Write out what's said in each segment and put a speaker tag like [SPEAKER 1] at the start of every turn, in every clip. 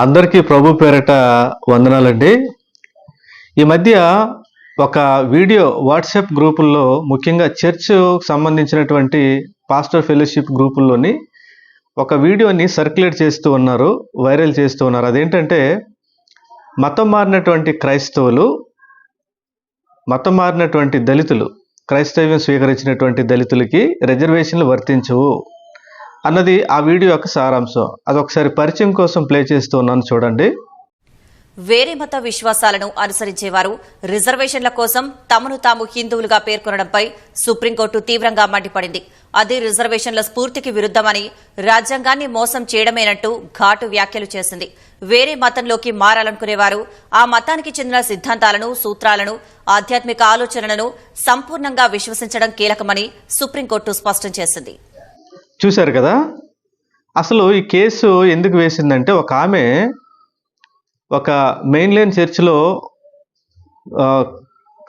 [SPEAKER 1] అందరికీ ప్రభు పేరట వందనాలండి. ఈ మధ్య ఒక వీడియో వాట్సాప్ గ్రూపుల్లో, ముఖ్యంగా చర్చ్ సంబంధించినటువంటి పాస్టర్ ఫెలోషిప్ గ్రూపుల్లోని ఒక వీడియోని సర్క్యులేట్ చేస్తూ ఉన్నారు, వైరల్ చేస్తూ ఉన్నారు. అదేంటంటే, మతం మారినటువంటి క్రైస్తవులు, మతం మారినటువంటి దళితులు, క్రైస్తవ్యం స్వీకరించినటువంటి దళితులకి రిజర్వేషన్లు వర్తించవు అన్నది ఆ వీడియో యొక్క సారాంశం. అదొకసారి పరిచయం కోసం ప్లే చేస్తూ ఉన్నాను, చూడండి.
[SPEAKER 2] వేరే మత విశ్వాసాలను అనుసరించేవారు రిజర్వేషన్ల కోసం తమను తాము హిందువులుగా పేర్కొనడంపై సుప్రీంకోర్టు తీవ్రంగా మండిపడింది. అది రిజర్వేషన్ల స్ఫూర్తికి విరుద్దమని, రాజ్యాంగాన్ని మోసం చేయడమేనంటూ ఘాటు వ్యాఖ్యలు చేసింది. వేరే మతంలోకి మారాలనుకునేవారు ఆ మతానికి చెందిన సిద్ధాంతాలను, సూత్రాలను, ఆధ్యాత్మిక ఆలోచనలను సంపూర్ణంగా విశ్వసించడం కీలకమని సుప్రీంకోర్టు స్పష్టం చేసింది.
[SPEAKER 1] చూశారు కదా, అసలు ఈ కేసు ఎందుకు వేసిందంటే, ఒక ఆమె ఒక మెయిన్ లైన్ చర్చిలో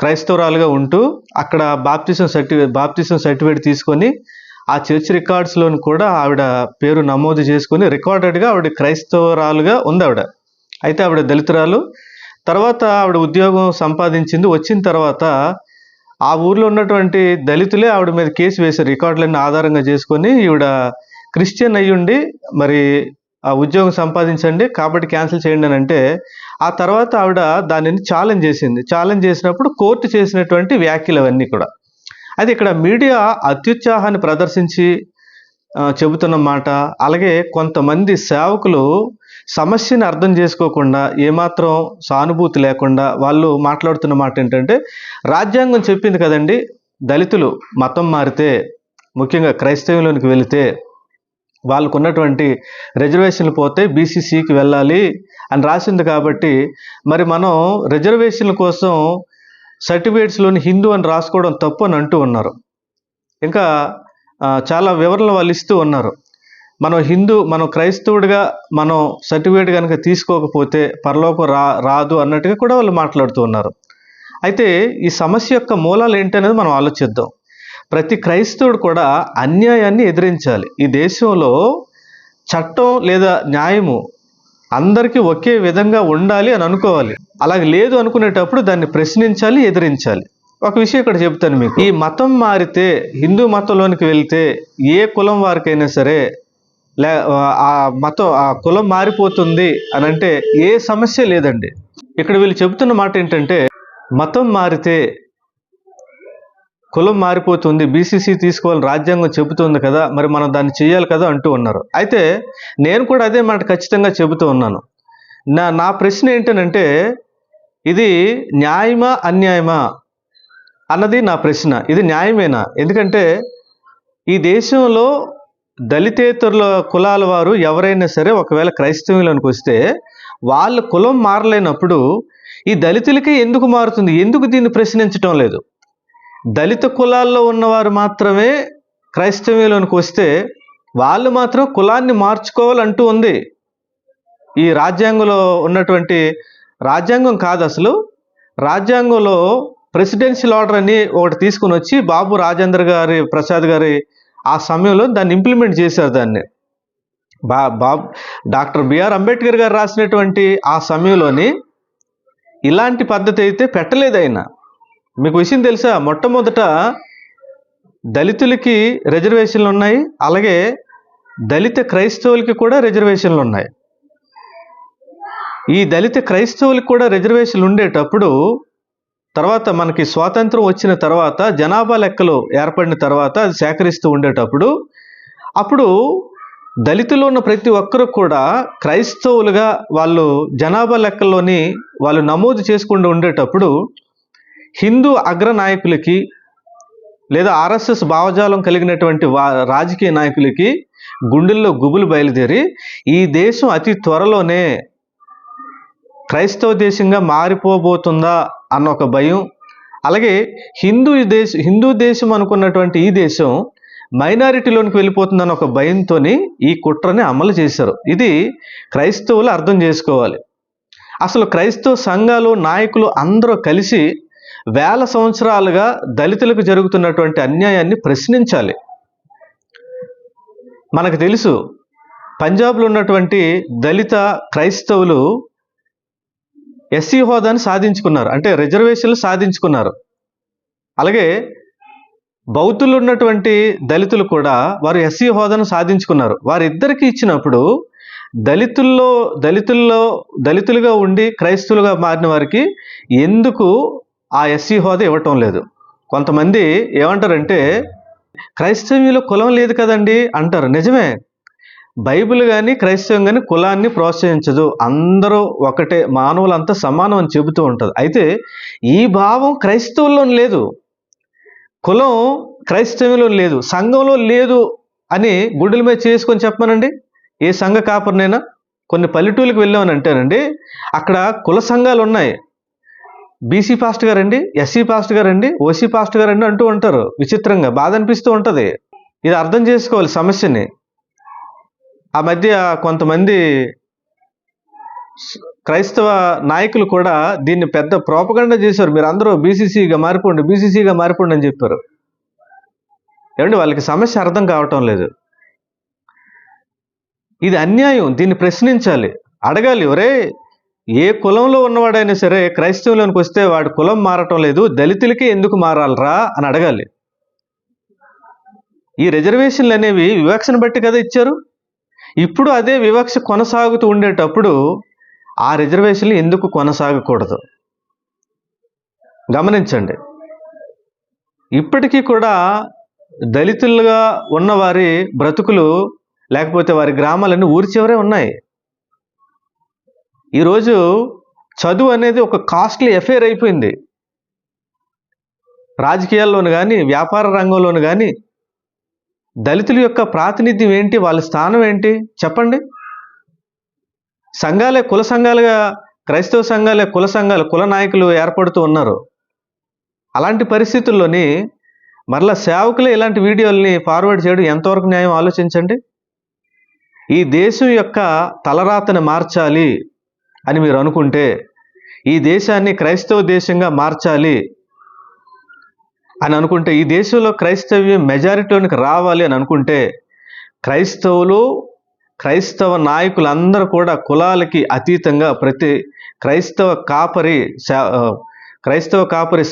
[SPEAKER 1] క్రైస్తవురాలుగా ఉంటూ అక్కడ బాప్తిజం సర్టిఫికేట్ తీసుకొని ఆ చర్చ్ రికార్డ్స్లోని కూడా ఆవిడ పేరు నమోదు చేసుకొని రికార్డెడ్గా ఆవిడ క్రైస్తవురాలుగా ఉంది ఆవిడ. అయితే ఆవిడ దళితురాలు. తర్వాత ఆవిడ ఉద్యోగం సంపాదించింది. వచ్చిన తర్వాత ఆ ఊర్లో ఉన్నటువంటి దళితులే ఆవిడ మీద కేసు వేశారు, రికార్డులన్నీ ఆధారంగా చేసుకొని. ఈవిడ క్రిస్టియన్ అయ్యుండి మరి ఆ ఉద్యోగం సంపాదించండి కాబట్టి క్యాన్సిల్ చేయండి అని అంటే, ఆ తర్వాత ఆవిడ దానిని ఛాలెంజ్ చేసింది. ఛాలెంజ్ చేసినప్పుడు కోర్టు చేసినటువంటి వ్యాఖ్యలు అవన్నీ కూడా. అది ఇక్కడ మీడియా అత్యుత్సాహాన్ని ప్రదర్శించి చెబుతున్న మాట. అలాగే కొంతమంది సేవకులు సమస్యని అర్థం చేసుకోకుండా, ఏమాత్రం సానుభూతి లేకుండా వాళ్ళు మాట్లాడుతున్న మాట ఏంటంటే, రాజ్యాంగం చెప్పింది కదండి, దళితులు మతం మారితే, ముఖ్యంగా క్రైస్తవంలోనికి వెళితే వాళ్ళకు ఉన్నటువంటి రిజర్వేషన్లు పోతే బీసీసీకి వెళ్ళాలి అని రాసింది. కాబట్టి మరి మనం రిజర్వేషన్ల కోసం సర్టిఫికేట్స్లోని హిందూ అని రాసుకోవడం తప్పు అని అంటూ ఉన్నారు. ఇంకా చాలా వివరణలు వాళ్ళు ఇస్తూ ఉన్నారు. మనం క్రైస్తవుడిగా మనం సర్టిఫికేట్ కనుక తీసుకోకపోతే పరలోకం రాదు అన్నట్టుగా కూడా వాళ్ళు మాట్లాడుతూ ఉన్నారు. అయితే ఈ సమస్య యొక్క మూలాలు ఏంటనేది మనం ఆలోచిద్దాం. ప్రతి క్రైస్తవుడు కూడా అన్యాయాన్ని ఎదిరించాలి. ఈ దేశంలో చట్టం లేదా న్యాయము అందరికీ ఒకే విధంగా ఉండాలి అని అనుకోవాలి. అలాగే లేదు అనుకునేటప్పుడు దాన్ని ప్రశ్నించాలి, ఎదిరించాలి. ఒక విషయం ఇక్కడ చెప్తాను మీకు. ఈ మతం మారితే, హిందూ మతంలోనికి వెళ్తే ఏ కులం వారికైనా సరే ఆ కులం మారిపోతుంది అని అంటే ఏ సమస్య లేదండి. ఇక్కడ వీళ్ళు చెబుతున్న మాట ఏంటంటే, మతం మారితే కులం మారిపోతుంది, బీసీసీ తీసుకోవాలని రాజ్యాంగం చెబుతుంది కదా, మరి మనం దాన్ని చేయాలి కదా అంటూ ఉన్నారు. అయితే నేను కూడా అదే మాట ఖచ్చితంగా చెబుతూ ఉన్నాను. నా ప్రశ్న ఏంటనంటే, ఇది న్యాయమా అన్యాయమా అన్నది నా ప్రశ్న. ఇది న్యాయమేనా? ఎందుకంటే ఈ దేశంలో దళితేతరుల కులాల వారు ఎవరైనా సరే ఒకవేళ క్రైస్తవులకు వస్తే వాళ్ళ కులం మారలేనప్పుడు ఈ దళితులకి ఎందుకు మారుతుంది? ఎందుకు దీన్ని ప్రశ్నించటం లేదు? దళిత కులాల్లో ఉన్నవారు మాత్రమే క్రైస్తవ్యంలోనికి వస్తే వాళ్ళు మాత్రం కులాన్ని మార్చుకోవాలంటూ ఉంది. ఈ రాజ్యాంగంలో ఉన్నటువంటి, రాజ్యాంగం కాదు అసలు, రాజ్యాంగంలో ప్రెసిడెన్షియల్ ఆర్డర్ అని ఒకటి తీసుకుని వచ్చి బాబు రాజేంద్ర గారి ప్రసాద్ గారి ఆ సమయంలో దాన్ని ఇంప్లిమెంట్ చేశారు. దాన్ని డాక్టర్ బిఆర్ అంబేద్కర్ గారు రాసినటువంటి ఆ సమయంలోని ఇలాంటి పద్ధతి అయితే పెట్టలేదు ఆయన. మీకు విషయం తెలుసా? మొట్టమొదట దళితులకి రిజర్వేషన్లు ఉన్నాయి, అలాగే దళిత క్రైస్తవులకి కూడా రిజర్వేషన్లు ఉన్నాయి. ఈ దళిత క్రైస్తవులకి కూడా రిజర్వేషన్లు ఉండేటప్పుడు, తర్వాత మనకి స్వాతంత్రం వచ్చిన తర్వాత జనాభా లెక్కలు ఏర్పడిన తర్వాత అది సేకరిస్తూ ఉండేటప్పుడు, అప్పుడు దళితులు ఉన్న ప్రతి ఒక్కరు కూడా క్రైస్తవులుగా వాళ్ళు జనాభా లెక్కల్లోని వాళ్ళు నమోదు చేసుకుంటూ ఉండేటప్పుడు, హిందూ అగ్రనాయకులకి లేదా ఆర్ఎస్ఎస్ భావజాలం కలిగినటువంటి రాజకీయ నాయకులకి గుండెల్లో గుబులు బయలుదేరి ఈ దేశం అతి త్వరలోనే క్రైస్తవ దేశంగా మారిపోబోతుందా అన్న ఒక భయం, అలాగే హిందూ దేశం అనుకున్నటువంటి ఈ దేశం మైనారిటీలోనికి వెళ్ళిపోతుందన్న ఒక భయంతో ఈ కుట్రని అమలు చేశారు. ఇది క్రైస్తవులు అర్థం చేసుకోవాలి. అసలు క్రైస్తవ సంఘాలు, నాయకులు అందరూ కలిసి వేల సంవత్సరాలుగా దళితులకు జరుగుతున్నటువంటి అన్యాయాన్ని ప్రశ్నించాలి. మనకు తెలుసు, పంజాబ్లో ఉన్నటువంటి దళిత క్రైస్తవులు ఎస్సీ హోదాని సాధించుకున్నారు, అంటే రిజర్వేషన్లు సాధించుకున్నారు. అలాగే బౌద్ధులు ఉన్నటువంటి దళితులు కూడా వారు ఎస్సీ హోదాను సాధించుకున్నారు. వారిద్దరికి ఇచ్చినప్పుడు దళితులుగా ఉండి క్రైస్తవులుగా మారిన వారికి ఎందుకు ఆ ఎస్సీ హోదా ఇవ్వటం లేదు? కొంతమంది ఏమంటారంటే క్రైస్తవ్యంలో కులం లేదు కదండి అంటారు. నిజమే, బైబిల్ కానీ క్రైస్తవం కానీ కులాన్ని ప్రోత్సహించదు. అందరూ ఒకటే, మానవులంతా సమానం అని చెబుతూ ఉంటుంది. అయితే ఈ భావం క్రైస్తవుల్లో లేదు, కులం క్రైస్తవంలో లేదు, సంఘంలో లేదు అని గుడ్డల మీద చేసుకొని చెప్పమనండి ఏ సంఘ కాపరినైనా. కొన్ని పల్లెటూళ్ళకి వెళ్ళామనంటేనండి అక్కడ కుల సంఘాలు ఉన్నాయి. బీసీ పాస్ట్ గారండి, ఎస్సీ పాస్ట్ గారండి, ఓసీ పాస్ట్ గారండి అంటూ ఉంటారు. విచిత్రంగా బాధ అనిపిస్తూ ఉంటుంది. ఇది అర్థం చేసుకోవాలి సమస్యని. ఆ మధ్య కొంతమంది క్రైస్తవ నాయకులు కూడా దీన్ని పెద్ద ప్రోపగండా చేశారు. మీరు అందరూ బీసీసీగా మారిపోండి అని చెప్పారు. ఏమండి, వాళ్ళకి సమస్య అర్థం కావటం లేదు. ఇది అన్యాయం, దీన్ని ప్రశ్నించాలి, అడగాలి. ఒరే, ఏ కులంలో ఉన్నవాడైనా సరే క్రైస్తవంలోనికి వస్తే వాడు కులం మారటం లేదు, దళితులకే ఎందుకు మారాలరా అని అడగాలి. ఈ రిజర్వేషన్లు అనేవి వివక్షను బట్టి కదా ఇచ్చారు. ఇప్పుడు అదే వివక్ష కొనసాగుతూ ఉండేటప్పుడు ఆ రిజర్వేషన్లు ఎందుకు కొనసాగకూడదు? గమనించండి. ఇప్పటికీ కూడా దళితులుగా ఉన్నవారి బ్రతుకులు లేకపోతే వారి గ్రామాలన్నీ ఊరి చివరే ఉన్నాయి. ఈరోజు చదువు అనేది ఒక కాస్ట్లీ అఫేర్ అయిపోయింది. రాజకీయాల్లోను కానీ వ్యాపార రంగంలోను కానీ దళితుల యొక్క ప్రాతినిధ్యం ఏంటి, వాళ్ళ స్థానం ఏంటి చెప్పండి. సంఘాలే కుల సంఘాలుగా, క్రైస్తవ సంఘాలే కుల సంఘాలు, కుల నాయకులు ఏర్పడుతూ ఉన్నారు. అలాంటి పరిస్థితుల్లోని మరలా సేవకులే ఇలాంటి వీడియోల్ని ఫార్వర్డ్ చేయడం ఎంతవరకు న్యాయం ఆలోచించండి. ఈ దేశం యొక్క తలరాతను మార్చాలి అని మీరు అనుకుంటే, ఈ దేశాన్ని క్రైస్తవ దేశంగా మార్చాలి అని అనుకుంటే, ఈ దేశంలో క్రైస్తవ్యం మెజారిటీలోనికి రావాలి అని అనుకుంటే, క్రైస్తవ నాయకులందరూ కూడా కులాలకి అతీతంగా ప్రతి క్రైస్తవ కాపరి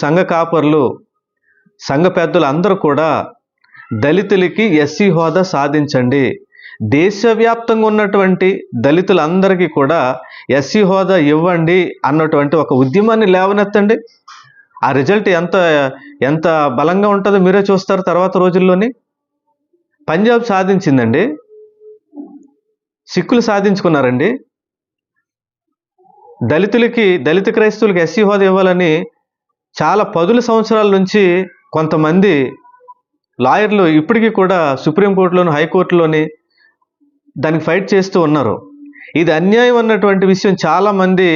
[SPEAKER 1] సంఘ కాపరులు, సంఘ పెద్దలు అందరూ కూడా దళితులకి ఎస్సీ హోదా సాధించండి. దేశవ్యాప్తంగా ఉన్నటువంటి దళితులందరికీ కూడా ఎస్సీ హోదా ఇవ్వండి అన్నటువంటి ఒక ఉద్యమాన్ని లేవనెత్తండి. ఆ రిజల్ట్ ఎంత బలంగా ఉంటుందో మీరే చూస్తారు తర్వాత రోజుల్లోని. పంజాబ్ సాధించిందండి, సిక్కులు సాధించుకున్నారండి. దళిత క్రైస్తవులకి ఎస్సీ హోదా ఇవ్వాలని చాలా 10 సంవత్సరాల నుంచి కొంతమంది లాయర్లు ఇప్పటికీ కూడా సుప్రీంకోర్టులోని, హైకోర్టులోని దానికి ఫైట్ చేస్తూ ఉన్నారు. ఇది అన్యాయం అన్నటువంటి విషయం చాలామంది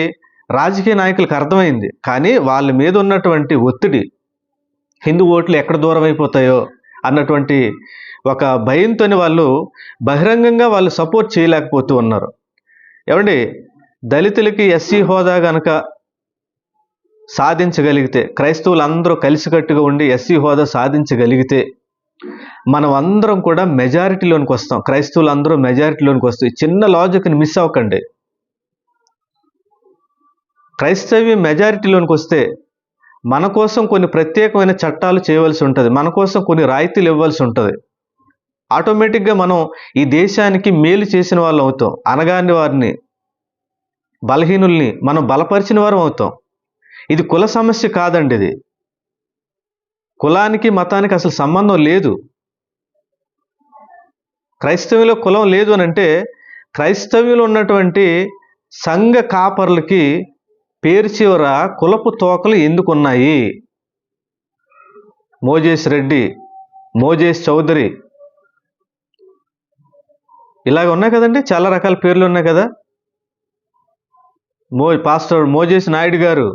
[SPEAKER 1] రాజకీయ నాయకులకు అర్థమైంది. కానీ వాళ్ళ మీద ఉన్నటువంటి ఒత్తిడి, హిందూ ఓట్లు ఎక్కడ దూరం అయిపోతాయో అన్నటువంటి ఒక భయంతోని వాళ్ళు బహిరంగంగా వాళ్ళు సపోర్ట్ చేయలేకపోతూ ఉన్నారు. ఏమండి, దళితులకి ఎస్సీ హోదా కనుక సాధించగలిగితే, క్రైస్తవులందరూ కలిసికట్టుగా ఉండి ఎస్సీ హోదా సాధించగలిగితే మనం అందరం కూడా మెజారిటీలోనికి వస్తాం. క్రైస్తవులందరూ మెజారిటీలోనికి వస్తాయి. చిన్న లాజిక్ని మిస్ అవ్వకండి. క్రైస్తవ్యం మెజారిటీలోనికి వస్తే మన కోసం కొన్ని ప్రత్యేకమైన చట్టాలు చేయవలసి ఉంటుంది, మన కోసం కొన్ని రాయితీలు ఇవ్వాల్సి ఉంటుంది. ఆటోమేటిక్గా మనం ఈ దేశానికి మేలు చేసిన వాళ్ళం అవుతాం. అనగాని వారిని, బలహీనుల్ని మనం బలపరిచిన వారం అవుతాం. ఇది కుల సమస్య కాదండి. ఇది కులానికి మతానికి అసలు సంబంధం లేదు. క్రైస్తవ్యంలో కులం లేదు అని అంటే, క్రైస్తవ్యంలో ఉన్నటువంటి సంఘ కాపర్లకి పేరు చివర కులపు తోకలు ఎందుకున్నాయి? మోజేస్ రెడ్డి, మోజేస్ చౌదరి, ఇలాగ ఉన్నాయి కదండి, చాలా రకాల పేర్లు ఉన్నాయి కదా. పాస్టర్ మోజేస్ నాయుడు గారు,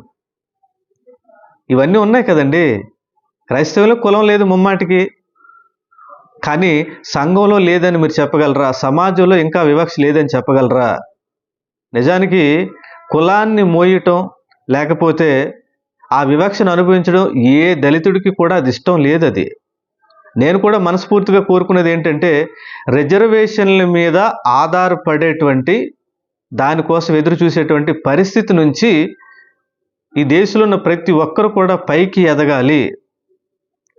[SPEAKER 1] ఇవన్నీ ఉన్నాయి కదండి. క్రైస్తవులో కులం లేదు ముమ్మాటికి. కానీ సంఘంలో లేదని మీరు చెప్పగలరా? సమాజంలో ఇంకా వివక్ష లేదని చెప్పగలరా? నిజానికి కులాన్ని మోయటం లేకపోతే ఆ వివక్షను అనుభవించడం ఏ దళితుడికి కూడా అది ఇష్టం లేదు. అది నేను కూడా మనస్ఫూర్తిగా కోరుకునేది ఏంటంటే, రిజర్వేషన్ల మీద ఆధారపడేటువంటి దానికోసం ఎదురు చూసేటువంటి పరిస్థితి నుంచి ఈ దేశంలో ఉన్న ప్రతి ఒక్కరు కూడా పైకి ఎదగాలి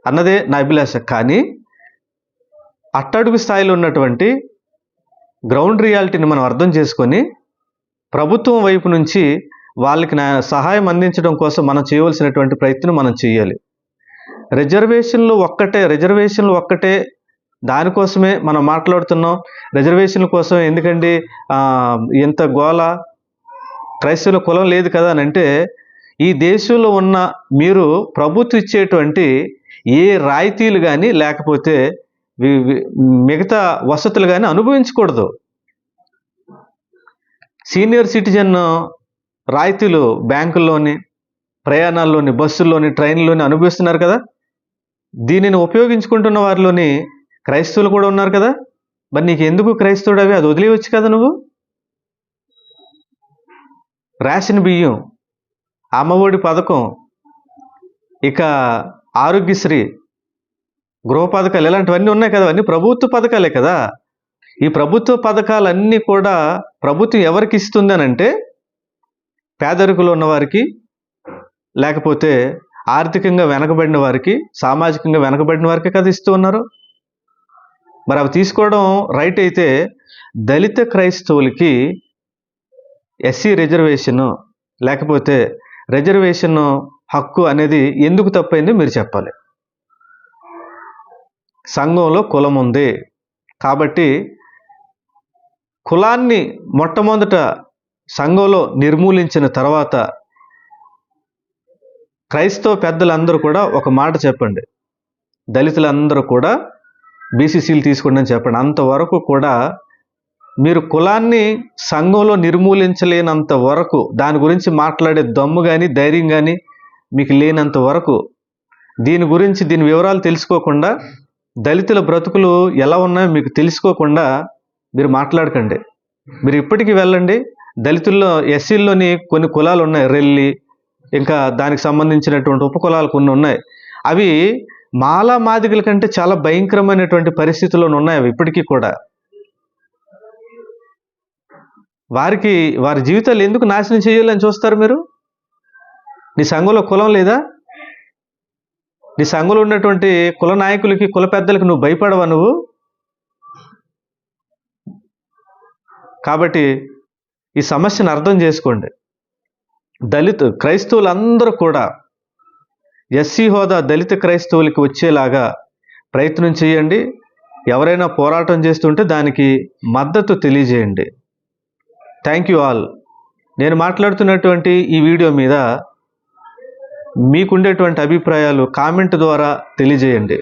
[SPEAKER 1] అన్నదే నా అభిలాష. కానీ అట్టడుగు స్థాయిలో ఉన్నటువంటి గ్రౌండ్ రియాలిటీని మనం అర్థం చేసుకొని ప్రభుత్వం వైపు నుంచి వాళ్ళకి సహాయం అందించడం కోసం మనం చేయవలసినటువంటి ప్రయత్నం మనం చేయాలి. రిజర్వేషన్లు ఒక్కటే దానికోసమే మనం మాట్లాడుతున్నాం. రిజర్వేషన్ల కోసం ఎందుకండి ఇంత గోల, క్రైస్తవుల కులం లేదు కదా అని అంటే, ఈ దేశంలో ఉన్న మీరు ప్రభుత్వం ఇచ్చేటువంటి ఏ రాయితీలు కానీ లేకపోతే మిగతా వసతులు కానీ అనుభవించకూడదు. సీనియర్ సిటిజన్ రాయితీలు బ్యాంకుల్లోని, ప్రయాణాల్లోని, బస్సుల్లోని, ట్రైన్లోని అనుభవిస్తున్నారు కదా. దీనిని ఉపయోగించుకుంటున్న వారిలోని క్రైస్తవులు కూడా ఉన్నారు కదా. మరి నీకు ఎందుకు క్రైస్తవుడు అవి అది వదిలేయవచ్చు కదా నువ్వు. రేషన్ బియ్యం, అమ్మఒడి పథకం, ఇక ఆరోగ్యశ్రీ, గృహ పథకాలు ఇలాంటివన్నీ ఉన్నాయి కదా. అవన్నీ ప్రభుత్వ పథకాలే కదా. ఈ ప్రభుత్వ పథకాలన్నీ కూడా ప్రభుత్వం ఎవరికి ఇస్తుంది అని అంటే, పేదరికులు ఉన్నవారికి, లేకపోతే ఆర్థికంగా వెనకబడిన వారికి, సామాజికంగా వెనకబడిన వారికి కదా ఇస్తూ ఉన్నారు. మరి అవి తీసుకోవడం రైట్ అయితే, దళిత క్రైస్తవులకి ఎస్సీ రిజర్వేషను లేకపోతే రిజర్వేషన్ హక్కు అనేది ఎందుకు తప్పైంది మీరు చెప్పాలి. సంఘంలో కులం ఉంది కాబట్టి కులాన్ని మొట్టమొదట సంఘంలో నిర్మూలించిన తర్వాత క్రైస్తవ పెద్దలందరూ కూడా ఒక మాట చెప్పండి, దళితులందరూ కూడా బీసీసీలు తీసుకోండి అని చెప్పండి. అంతవరకు కూడా మీరు కులాన్ని సంఘంలో నిర్మూలించలేనంత వరకు, దాని గురించి మాట్లాడే దమ్ము కానీ ధైర్యం కానీ మీకు లేనంత వరకు, దీని వివరాలు తెలుసుకోకుండా, దళితుల బ్రతుకులు ఎలా ఉన్నాయో మీకు తెలుసుకోకుండా మీరు మాట్లాడకండి. మీరు ఇప్పటికీ వెళ్ళండి, దళితుల్లో ఎస్సీల్లోని కొన్ని కులాలు ఉన్నాయి, రెల్లి, ఇంకా దానికి సంబంధించినటువంటి ఉపకులాలు కొన్ని ఉన్నాయి. అవి మాలా మాదిగల కంటే చాలా భయంకరమైనటువంటి పరిస్థితుల్లో ఉన్నాయి. అవి ఇప్పటికీ కూడా వారి జీవితాలు ఎందుకు నాశనం చేయాలని చూస్తారు మీరు. నీ సంఘంలో కులం లేదా? నీ సంఘంలో ఉన్నటువంటి కుల నాయకులకి, కుల పెద్దలకి నువ్వు భయపడవా నువ్వు? కాబట్టి ఈ సమస్యను అర్థం చేసుకోండి. క్రైస్తవులందరూ కూడా ఎస్సీ హోదా దళిత క్రైస్తవులకి వచ్చేలాగా ప్రయత్నం చేయండి. ఎవరైనా పోరాటం చేస్తుంటే దానికి మద్దతు తెలియజేయండి. Thank you all. నేను మాట్లాడుతున్నటువంటి ఈ వీడియో మీద మీకుండేటువంటి అభిప్రాయాలు కామెంట్ ద్వారా తెలియజేయండి.